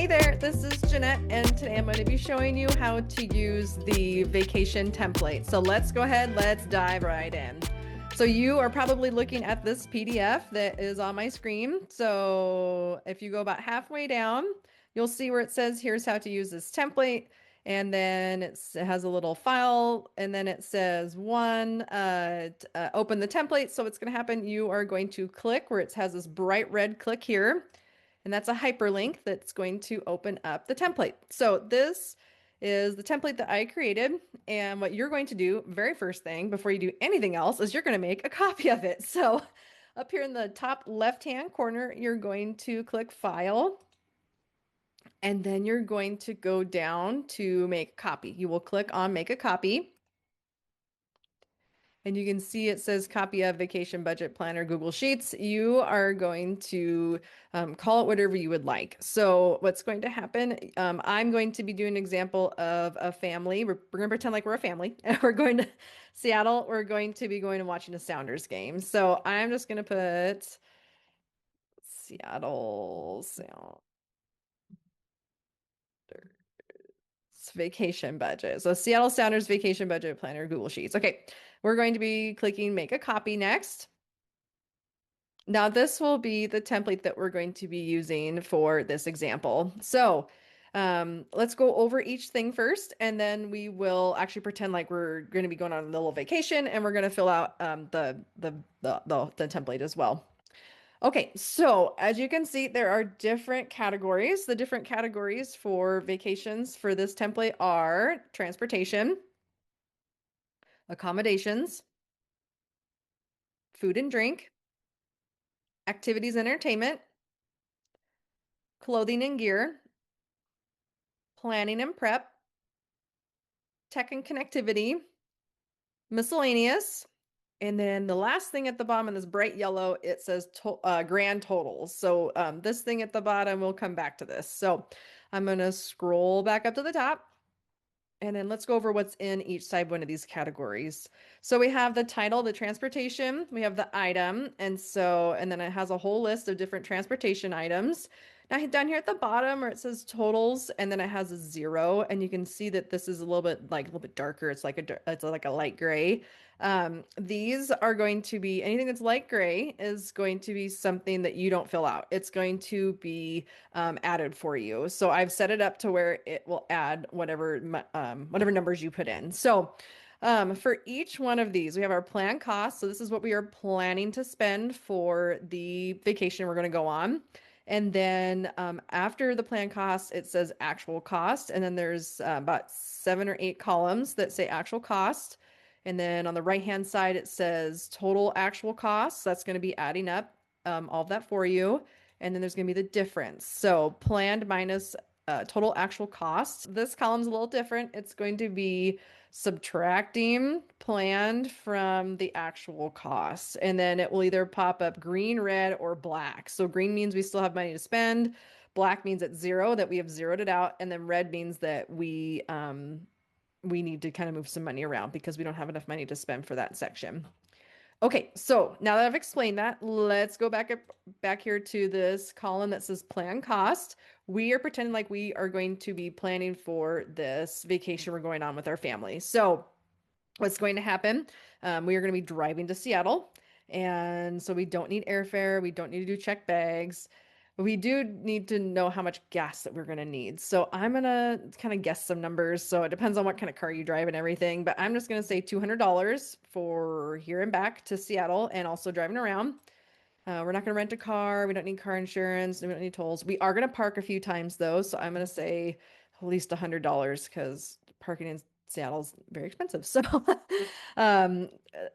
Hey there, this is Jeanette, and today I'm going to be showing you how to use the vacation template. So let's go ahead, let's dive right in. So you are probably looking at this PDF that is on my screen. So if you go about halfway down, you'll see where it says, here's how to use this template. And then it has a little file, and then it says open the template. So what's going to happen, you are going to click where it has this bright red click here. And that's a hyperlink that's going to open up the template. So this is the template that I created. And what you're going to do, very first thing, before you do anything else, is you're going to make a copy of it. So up here in the top left-hand corner, you're going to click File. And then you're going to go down to Make a Copy. You will click on Make a Copy. And you can see it says copy of vacation budget planner Google Sheets. You are going to call it whatever you would like. So what's going to happen, I'm going to be doing an example of a family. We're going to pretend like we're a family and we're going to Seattle. We're going to be going and watching a Sounders game. So I'm just going to put Seattle Sounders vacation budget. So Seattle Sounders vacation budget planner Google Sheets. Okay, we're going to be clicking make a copy next. Now this will be the template that we're going to be using for this example. So let's go over each thing first, and then we will actually pretend like we're going to be going on a little vacation, and we're going to fill out the template as well. Okay, so as you can see, there are different categories. The different categories for vacations for this template are transportation, accommodations, food and drink, activities and entertainment, clothing and gear, planning and prep, tech and connectivity, miscellaneous, and then the last thing at the bottom in this bright yellow, it says grand totals. So this thing at the bottom, we'll come back to this. So I'm going to scroll back up to the top. And then let's go over what's in each side one of these categories. So we have the title, the transportation, we have the item, and then it has a whole list of different transportation items. Now down here at the bottom where it says totals, and then it has a 0, and you can see that this is a little bit darker. It's like a light gray. These are going to be anything that's light gray is going to be something that you don't fill out. It's going to be added for you. So I've set it up to where it will add whatever numbers you put in. So for each one of these, we have our plan cost. So this is what we are planning to spend for the vacation we're going to go on. And then after the plan cost, it says actual cost. And then there's about 7 or 8 columns that say actual cost. And then on the right-hand side, it says total actual costs. That's going to be adding up all of that for you. And then there's going to be the difference. So planned minus total actual costs. This column's a little different. It's going to be subtracting planned from the actual costs. And then it will either pop up green, red, or black. So green means we still have money to spend. Black means it's 0, that we have zeroed it out. And then red means that we need to kind of move some money around because we don't have enough money to spend for that section. Okay, so now that I've explained that, let's go back here to this column that says plan cost. We are pretending like we are going to be planning for this vacation we're going on with our family. So what's going to happen? We are going to be driving to Seattle. And so we don't need airfare. We don't need to do check bags. But we do need to know how much gas that we're going to need. So I'm going to kind of guess some numbers. So it depends on what kind of car you drive and everything. But I'm just going to say $200 for here and back to Seattle and also driving around. We're not going to rent a car. We don't need car insurance. We don't need tolls. We are going to park a few times though. So I'm going to say at least $100 because parking in Seattle's very expensive. So um,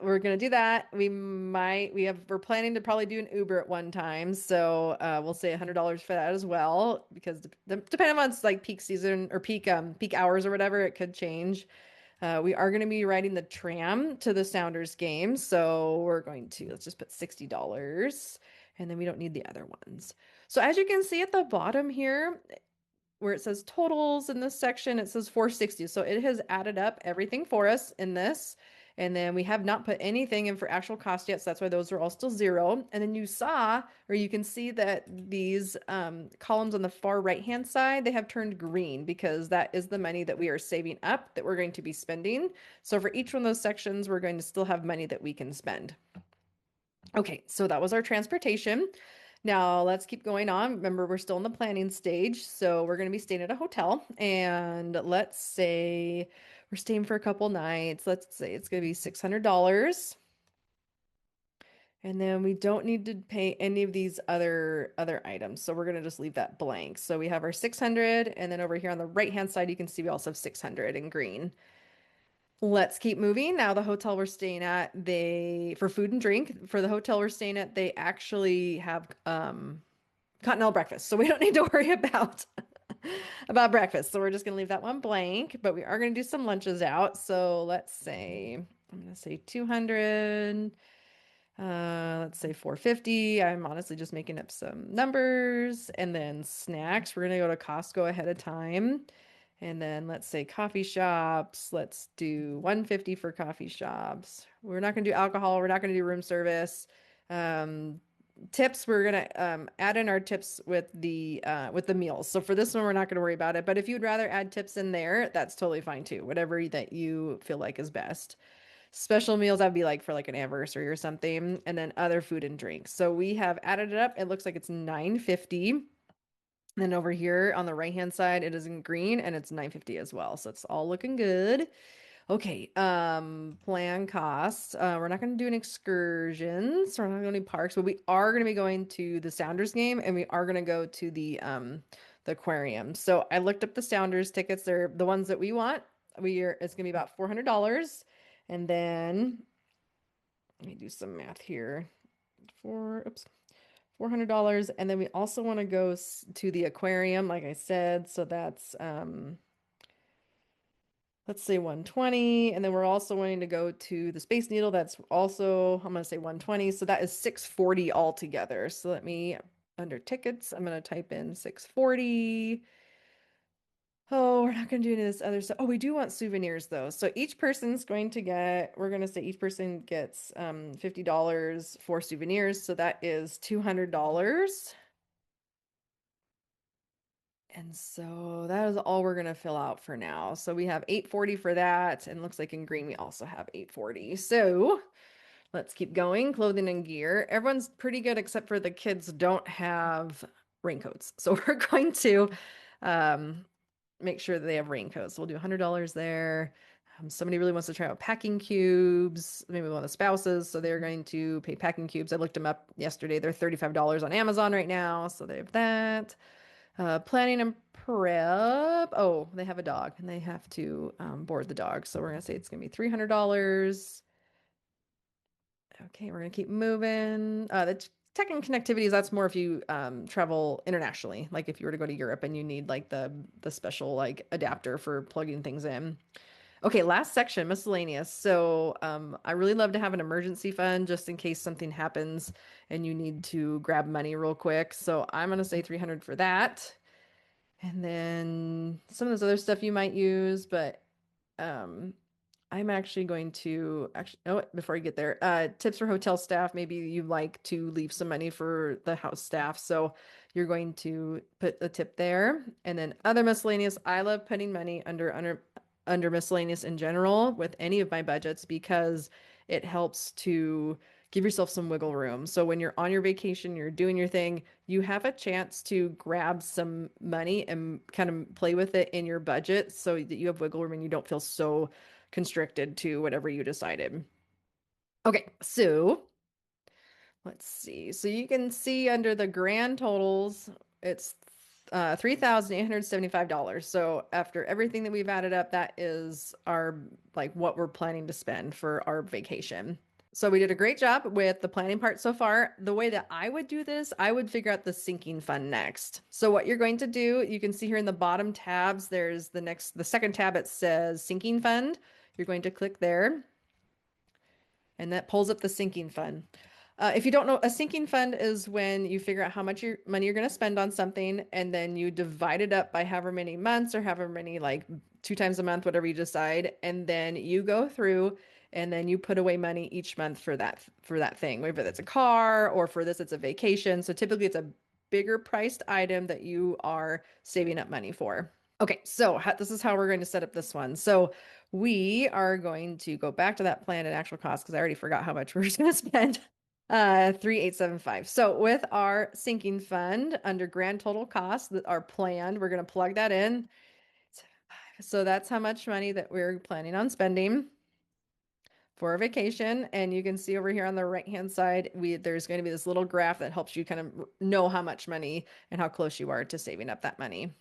we're going to do that. We're planning to probably do an Uber at one time. So we'll say $100 for that as well, because depending on it's like peak season or peak hours or whatever, it could change. We are going to be riding the tram to the Sounders game. So let's just put $60, and then we don't need the other ones. So as you can see at the bottom here, where it says totals in this section, it says 460. So it has added up everything for us in this. And then we have not put anything in for actual cost yet, so that's why those are all still zero. And then you saw, or you can see that these columns on the far right-hand side, they have turned green because that is the money that we are saving up that we're going to be spending. So for each one of those sections, we're going to still have money that we can spend. Okay, so that was our transportation. Now let's keep going on. Remember, we're still in the planning stage, so we're going to be staying at a hotel. And let's say we're staying for a couple nights. Let's say it's going to be $600. And then we don't need to pay any of these other items. So we're going to just leave that blank. So we have our 600, and then over here on the right-hand side, you can see we also have 600 in green. Let's keep moving. Now, the hotel we're staying at, for food and drink, for the hotel we're staying at, they actually have continental breakfast. So we don't need to worry about breakfast. So we're just gonna leave that one blank, but we are gonna do some lunches out. So let's say I'm gonna say 200. Let's say 450. I'm honestly just making up some numbers. And then snacks, we're gonna go to Costco ahead of time. And then let's say coffee shops. Let's do 150 for coffee shops. We're not gonna do alcohol. We're not gonna do room service. Tips, we're gonna add in our tips with the meals. So for this one, we're not gonna worry about it. But if you'd rather add tips in there, that's totally fine too. Whatever that you feel like is best. Special meals, that'd be like for like an anniversary or something, and then other food and drinks. So we have added it up. It looks like it's 950. Then over here on the right-hand side, it is in green and it's 950 as well. So it's all looking good. Okay, plan costs. We're not going to do any excursions. We're not going to do parks, but we are going to be going to the Sounders game and we are going to go to the aquarium. So I looked up the Sounders tickets. They're the ones that we want. It's going to be about $400. And then let me do some math here. $400. And then we also want to go to the aquarium, like I said. So that's let's say 120. And then we're also wanting to go to the Space Needle. That's also, I'm going to say 120. So that is 640 altogether. So let me, under tickets, I'm going to type in 640. Oh, we're not going to do any of this other stuff. Oh, we do want souvenirs though. So each person's going to get, we're going to say each person gets $50 for souvenirs. So that is $200. And so that is all we're going to fill out for now. So we have 840 for that. And looks like in green, we also have 840. So let's keep going. Clothing and gear. Everyone's pretty good except for the kids don't have raincoats. So we're going to make sure that they have raincoats. So we'll do $100 there. Somebody really wants to try out packing cubes, maybe one of the spouses. So they're going to pay packing cubes. I looked them up yesterday. They're $35 on Amazon right now. So they have that. Planning and prep. Oh, they have a dog and they have to board the dog. So we're going to say it's going to be $300. Okay, we're going to keep moving. The tech and connectivities, that's more if you travel internationally. Like if you were to go to Europe and you need like the special like adapter for plugging things in. Okay, last section, miscellaneous. So I really love to have an emergency fund just in case something happens and you need to grab money real quick. So I'm going to say 300 for that. And then some of this other stuff you might use, but I'm actually going to oh, before I get there, tips for hotel staff. Maybe you like to leave some money for the house staff. So you're going to put a tip there. And then other miscellaneous. I love putting money under miscellaneous in general with any of my budgets because it helps to give yourself some wiggle room. So when you're on your vacation, you're doing your thing, you have a chance to grab some money and kind of play with it in your budget so that you have wiggle room and you don't feel so constricted to whatever you decided. Okay, so let's see. So you can see under the grand totals, it's $3,875. So after everything that we've added up, that is our like what we're planning to spend for our vacation. So we did a great job with the planning part so far. The way that I would do this, I would figure out the sinking fund next. So what you're going to do, you can see here in the bottom tabs, there's the second tab, it says sinking fund. You're going to click there and that pulls up the sinking fund. If you don't know, a sinking fund is when you figure out how much money you're going to spend on something, and then you divide it up by however many months or however many, like 2 times a month, whatever you decide. And then you go through and then you put away money each month for that thing. Whether it's a car or for this, it's a vacation. So typically it's a bigger priced item that you are saving up money for. Okay, so this is how we're going to set up this one. So we are going to go back to that plan and actual cost because I already forgot how much we're just going to spend. 3875. So with our sinking fund under grand total cost, our planned, we're going to plug that in. So that's how much money that we're planning on spending for a vacation. And you can see over here on the right-hand side, there's going to be this little graph that helps you kind of know how much money and how close you are to saving up that money.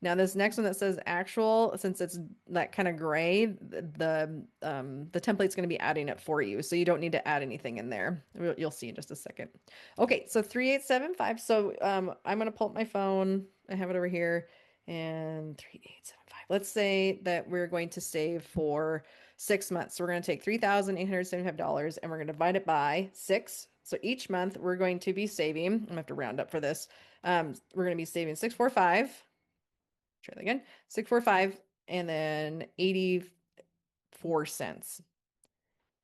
Now this next one that says actual, since it's that kind of gray, the template's going to be adding it for you, so you don't need to add anything in there. You'll see in just a second. Okay, so 3875. So I'm going to pull up my phone. I have it over here, and 3875. Let's say that we're going to save for 6 months. So we're going to take $3,875 and we're going to divide it by 6. So each month we're going to be saving. I'm gonna have to round up for this. We're going to be saving 645. Try that again. 645 and then 84 cents.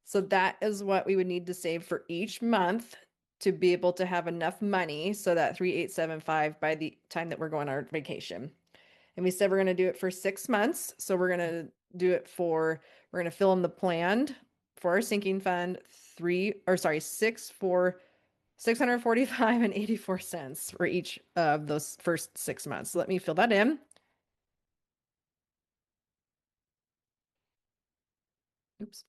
So that is what we would need to save for each month to be able to have enough money so that 3875 by the time that we're going on our vacation. And we said we're going to do it for 6 months. So we're going to do it for, we're going to fill in the planned for our sinking fund, six for 645 and 84 cents for each of those first 6 months. So let me fill that in. Oops.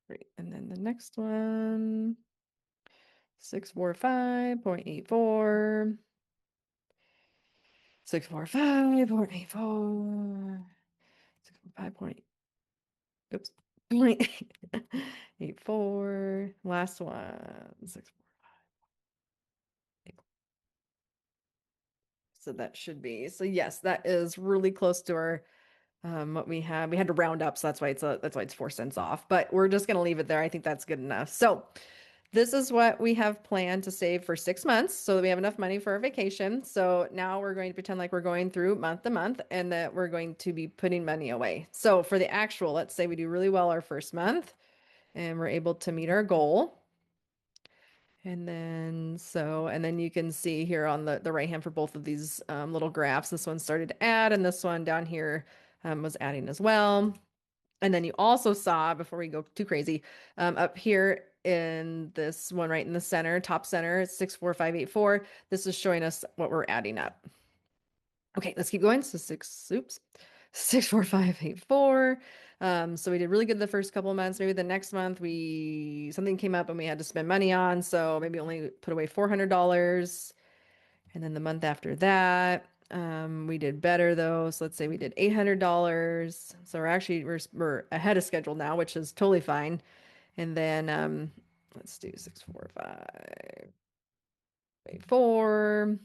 Great. And then the next one, 645.84. 645.84. 645 point, oops, point 84. Last one, 645. So that should be, so yes, that is really close to our what we had. We had to round up, so that's why it's 4 cents off, but we're just gonna leave it there. I think that's good enough. So this is what we have planned to save for 6 months so that we have enough money for our vacation. So now we're going to pretend like we're going through month to month and that we're going to be putting money away. So for the actual, let's say we do really well our first month and we're able to meet our goal. And then you can see here on the right hand for both of these little graphs, this one started to add and this one down here was adding as well. And then you also saw, before we go too crazy, up here in this one right in the center, top center, 64584. This is showing us what we're adding up. Okay, let's keep going. So 64584. So we did really good the first couple of months. Maybe the next month something came up and we had to spend money on, so maybe only put away $400. And then the month after that, we did better though. So let's say we did $800. So we're ahead of schedule now, which is totally fine. And then let's do 64584.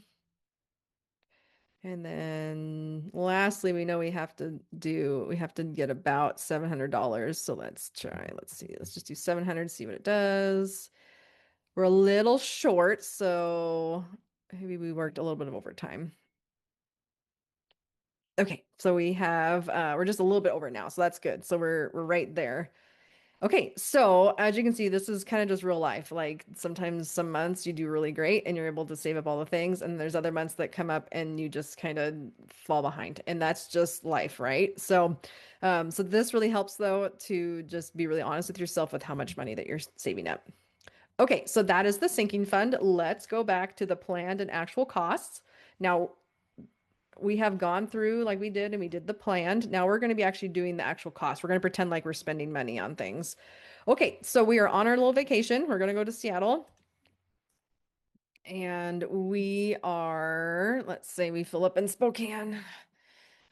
And then lastly, we know we have to get about $700. So let's see. Let's just do 700, see what it does. We're a little short, so maybe we worked a little bit of overtime. Okay, so we're just a little bit over now, so that's good. So we're right there. Okay, so as you can see, this is kind of just real life. Like sometimes some months you do really great and you're able to save up all the things, and there's other months that come up and you just kind of fall behind, and that's just life, right? So this really helps though to just be really honest with yourself with how much money that you're saving up. Okay, so that is the sinking fund. Let's go back to the planned and actual costs. Now, we have gone through like we did and we did the planned. Now we're going to be actually doing the actual cost. We're going to pretend like we're spending money on things. Okay, so we are on our little vacation. We're going to go to Seattle. And let's say we fill up in Spokane,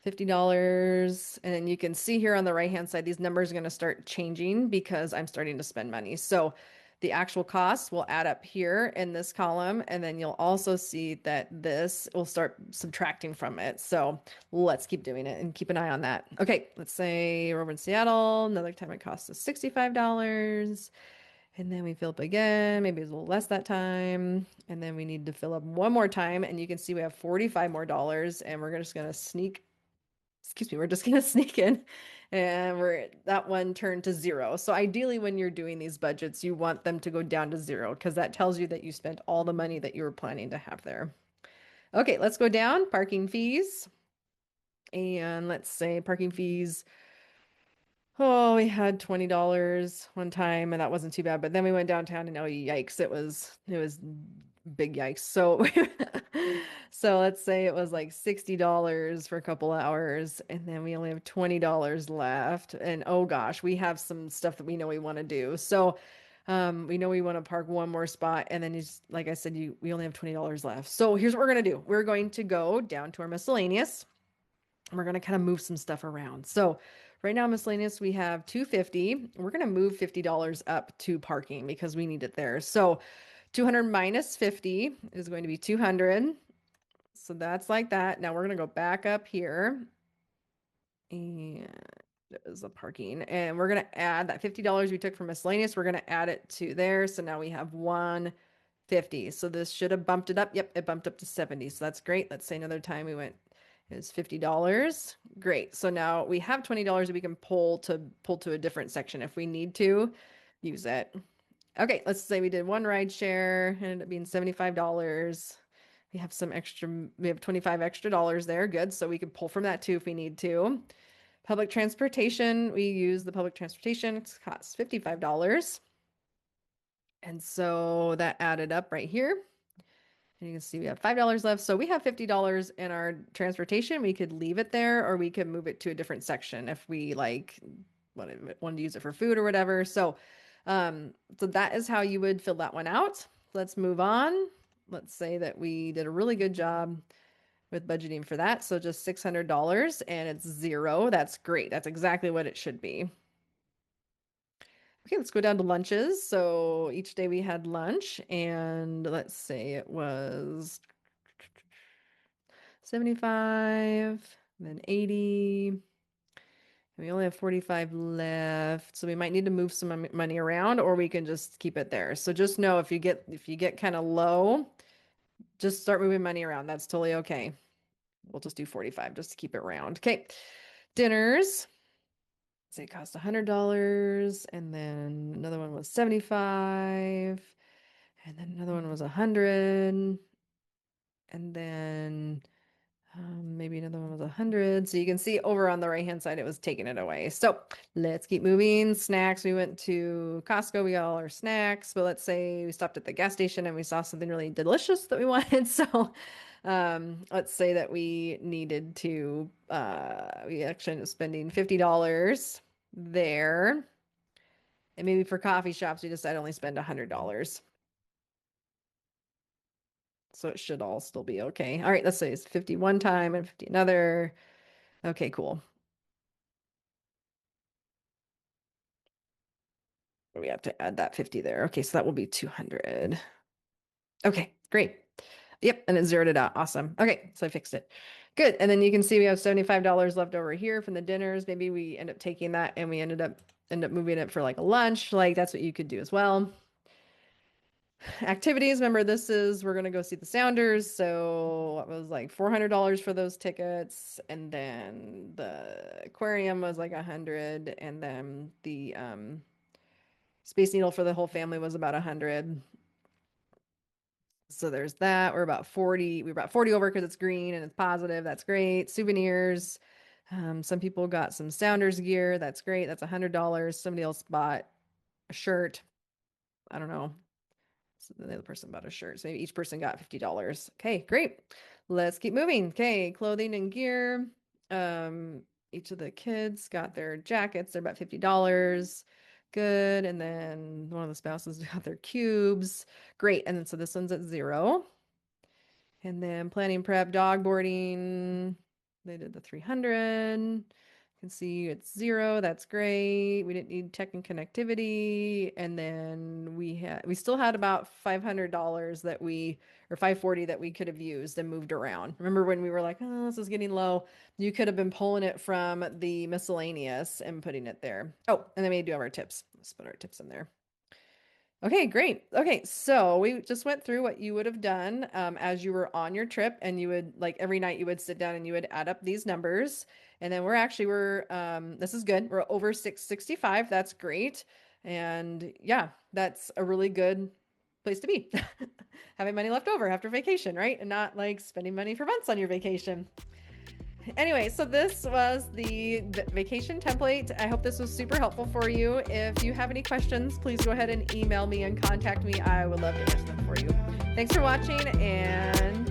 $50. And then you can see here on the right-hand side, these numbers are going to start changing because I'm starting to spend money. So the actual costs will add up here in this column, and then you'll also see that this will start subtracting from it. So let's keep doing it and keep an eye on that. Okay, let's say we're over in Seattle. Another time it costs us $65. And then we fill up again, maybe it's a little less that time. And then we need to fill up one more time, and you can see we have $45 more, and we're just gonna sneak in And that one turned to zero. So ideally, when you're doing these budgets, you want them to go down to zero because that tells you that you spent all the money that you were planning to have there. Okay, let's go down. Parking fees. And let's say parking fees. Oh, we had $20 one time and that wasn't too bad. But then we went downtown and oh yikes, it was big yikes. So so let's say it was like $60 for a couple of hours and then we only have $20 left. And oh gosh, we have some stuff that we know we want to do. So we know we want to park one more spot and then you just, like I said, we only have $20 left. So here's what we're gonna do. We're going to go down to our miscellaneous. We're going to kind of move some stuff around. So right now, miscellaneous, we have 250. We're going to move $50 up to parking because we need it there. So 200 minus 50 is going to be 200. So that's like that. Now we're going to go back up here and there's the parking and we're going to add that $50 we took from miscellaneous. We're going to add it to there. So now we have 150. So this should have bumped it up. Yep, it bumped up to 70. So that's great. Let's say another time we went is $50. Great. So now we have $20 that we can pull to a different section if we need to use it. Okay, let's say we did one ride share, ended up being $75. We have some extra, we have 25 extra dollars there. Good. So we can pull from that too if we need to. Public transportation, we use the public transportation. It costs $55. And so that added up right here. And you can see we have $5 left. So we have $50 in our transportation. We could leave it there or we could move it to a different section if we like wanted to use it for food or whatever. So that is how you would fill that one out. Let's move on. Let's say that we did a really good job with budgeting for that. So just $600 and it's zero. That's great. That's exactly what it should be. Okay, let's go down to lunches. So each day we had lunch, and let's say it was 75, then 80. And we only have 45 left. So we might need to move some money around or we can just keep it there. So just know if you get kind of low, just start moving money around. That's totally okay. We'll just do 45 just to keep it round. Okay. Dinners. Say it cost $100 and then another one was 75 and then another one was 100 and then maybe another one was 100. So you can see over on the right hand side it was taking it away. So let's keep moving. Snacks, we went to Costco, we got all our snacks, but let's say we stopped at the gas station and we saw something really delicious that we wanted. So let's say that we needed to we actually ended up spending $50 there. And maybe for coffee shops, we decided only spend $100. So it should all still be okay. All right, let's say it's 50 one time and 50 another. Okay, cool. We have to add that 50 there. Okay, so that will be 200. Okay, great. Yep, and it zeroed it out. Awesome. Okay, so I fixed it. Good. And then you can see we have $75 left over here from the dinners. Maybe we end up taking that and we end up moving it for like a lunch. Like that's what you could do as well. Activities, remember we're going to go see the Sounders. So it was like $400 for those tickets. And then the aquarium was like 100. And then the Space Needle for the whole family was about 100. So there's that. We're about 40. We're about 40 over because it's green and it's positive. That's great. Souvenirs. Some people got some Sounders gear. That's great. That's $100. Somebody else bought a shirt. I don't know. So the other person bought a shirt. So maybe each person got $50. Okay, great. Let's keep moving. Okay, clothing and gear. Each of the kids got their jackets. They're about $50. Good. And then one of the spouses got their cubes. Great. And then so this one's at zero. And then planning prep, dog boarding. They did the 300. Can see it's zero. That's great. We didn't need tech and connectivity. And then we still had about $500 or 540 that we could have used and moved around. Remember when we were like, oh, this is getting low. You could have been pulling it from the miscellaneous and putting it there. Oh, and then we do have our tips. Let's put our tips in there. Okay, great. Okay, so we just went through what you would have done as you were on your trip, and you would like every night you would sit down and you would add up these numbers. And then we're this is good. We're over 665. That's great. And yeah, that's a really good place to be. Having money left over after vacation, right? And not like spending money for months on your vacation. Anyway, so this was the vacation template. I hope this was super helpful for you. If you have any questions, please go ahead and email me and contact me. I would love to answer them for you. Thanks for watching, and